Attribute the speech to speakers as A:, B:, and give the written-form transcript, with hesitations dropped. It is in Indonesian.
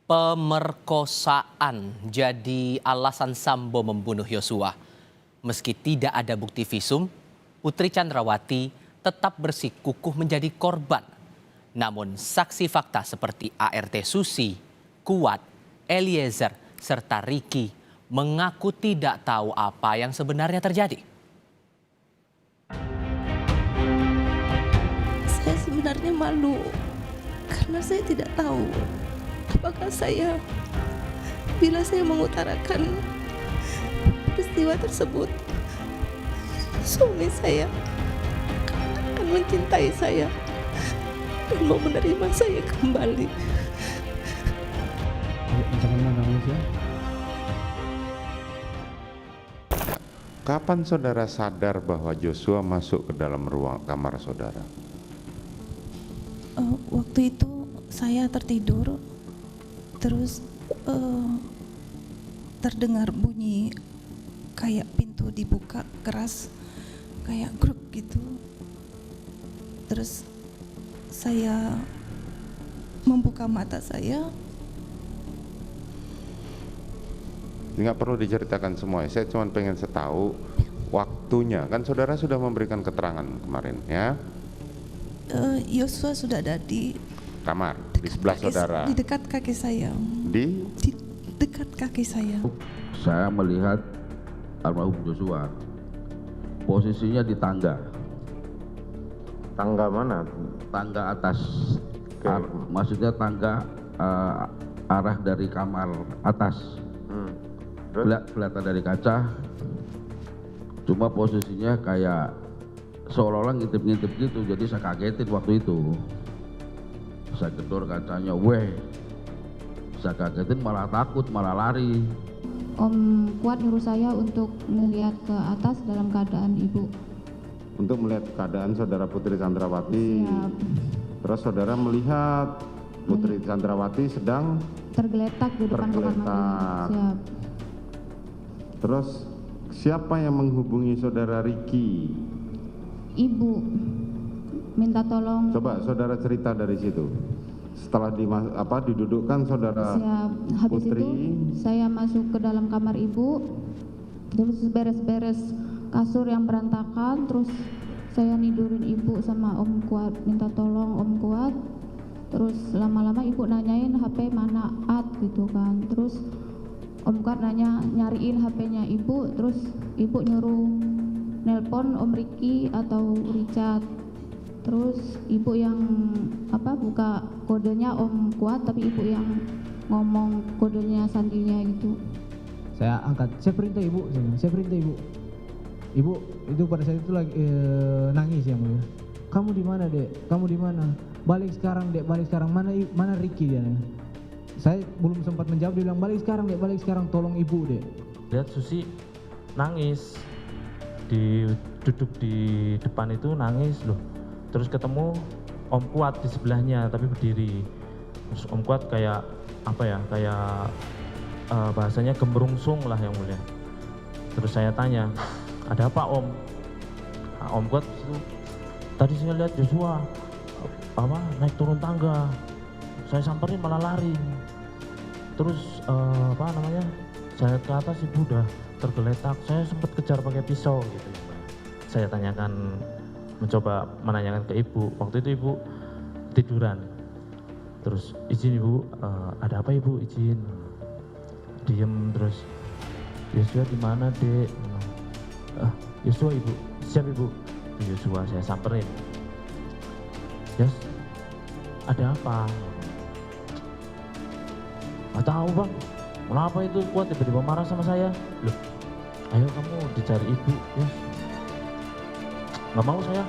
A: Pemerkosaan jadi alasan Sambo membunuh Yosua. Meski tidak ada bukti visum, Putri Chandrawati tetap bersikukuh menjadi korban. Namun saksi fakta seperti ART Susi, Kuat, Eliezer, serta Ricky mengaku tidak tahu apa yang sebenarnya terjadi.
B: Saya sebenarnya malu karena saya tidak tahu apakah bila saya mengutarakan peristiwa tersebut, suami saya akan mencintai saya dan mau menerima saya kembali.
C: Jangan menangis ya.
D: Kapan saudara sadar bahwa Joshua masuk ke dalam ruang kamar saudara?
B: Waktu itu saya tertidur, terus terdengar bunyi kayak pintu dibuka keras, kayak gruk gitu. Terus saya membuka mata saya.
D: Nggak perlu diceritakan semua, saya cuma pengen tahu waktunya. Kan saudara sudah memberikan keterangan kemarin ya.
B: Yosua sudah ada di
D: Kamar, di sebelah saudara.
B: Di dekat kaki saya.
D: Di
B: dekat kaki saya.
C: Saya melihat almarhum Joshua posisinya di tangga.
D: Tangga mana?
C: Tangga atas.
D: Okay.
C: Maksudnya tangga arah dari kamar atas. Kelihatan dari kaca. Cuma posisinya kayak seolah-olah ngintip-ngintip gitu. Jadi saya kagetin waktu itu. Saya gedor kacanya, weh. Saya kagetin, malah takut, malah lari.
E: Om Kuat nyuruh saya untuk melihat ke atas dalam keadaan ibu.
D: Untuk melihat keadaan saudara Putri Chandrawati.
E: Siap.
D: Terus saudara melihat Putri Chandrawati sedang
E: Tergeletak di depan kamar mandi. Siap.
D: Terus siapa yang menghubungi saudara Ricky?
E: Ibu minta tolong.
D: Coba saudara cerita dari situ. Setelah didudukkan saudara
E: Siap. Habis
D: Putri,
E: itu saya masuk ke dalam kamar ibu, terus beres-beres kasur yang berantakan, terus saya nidurin ibu sama Om Kuat, minta tolong Om Kuat. Terus lama-lama ibu nanyain HP mana At gitu kan. Terus Om Kuat nyariin HP-nya ibu, terus ibu nyuruh nelpon Om Ricky atau Richard. Terus ibu yang buka kodenya Om Kuat, tapi ibu yang ngomong kodenya sandinya gitu.
F: Saya angkat, saya perintah ibu. Ibu itu pada saat itu lagi nangis ya mulia. Kamu di mana dek? Kamu di mana? Balik sekarang dek, balik sekarang. Mana Ricky dia? Saya belum sempat menjawab, dia bilang balik sekarang dek, balik sekarang, tolong ibu dek.
G: Lihat Susi nangis, duduk di depan itu nangis loh. Terus ketemu Om Kuat di sebelahnya tapi berdiri. Terus Om Kuat kayak bahasanya gemerungsung lah yang mulia. Terus saya tanya, ada apa Om? Nah, Om Kuat itu, tadi saya lihat Joshua naik turun tangga. Saya samperin malah lari. Terus saya ke atas ibu udah tergeletak. Saya sempat kejar pakai pisau gitu. Saya tanyakan, mencoba menanyakan ke ibu. Waktu itu ibu tiduran. Terus izin ibu, ada apa ibu? Izin. Diem terus. Yosua di mana dek? Yosua ibu. Siap ibu. Yosua saya samperin. Yes. Ada apa? Gak tahu bang. Kenapa itu Kuat tiba-tiba marah sama saya? Loh, ayo kamu dicari ibu. Yes. Gak mau saya.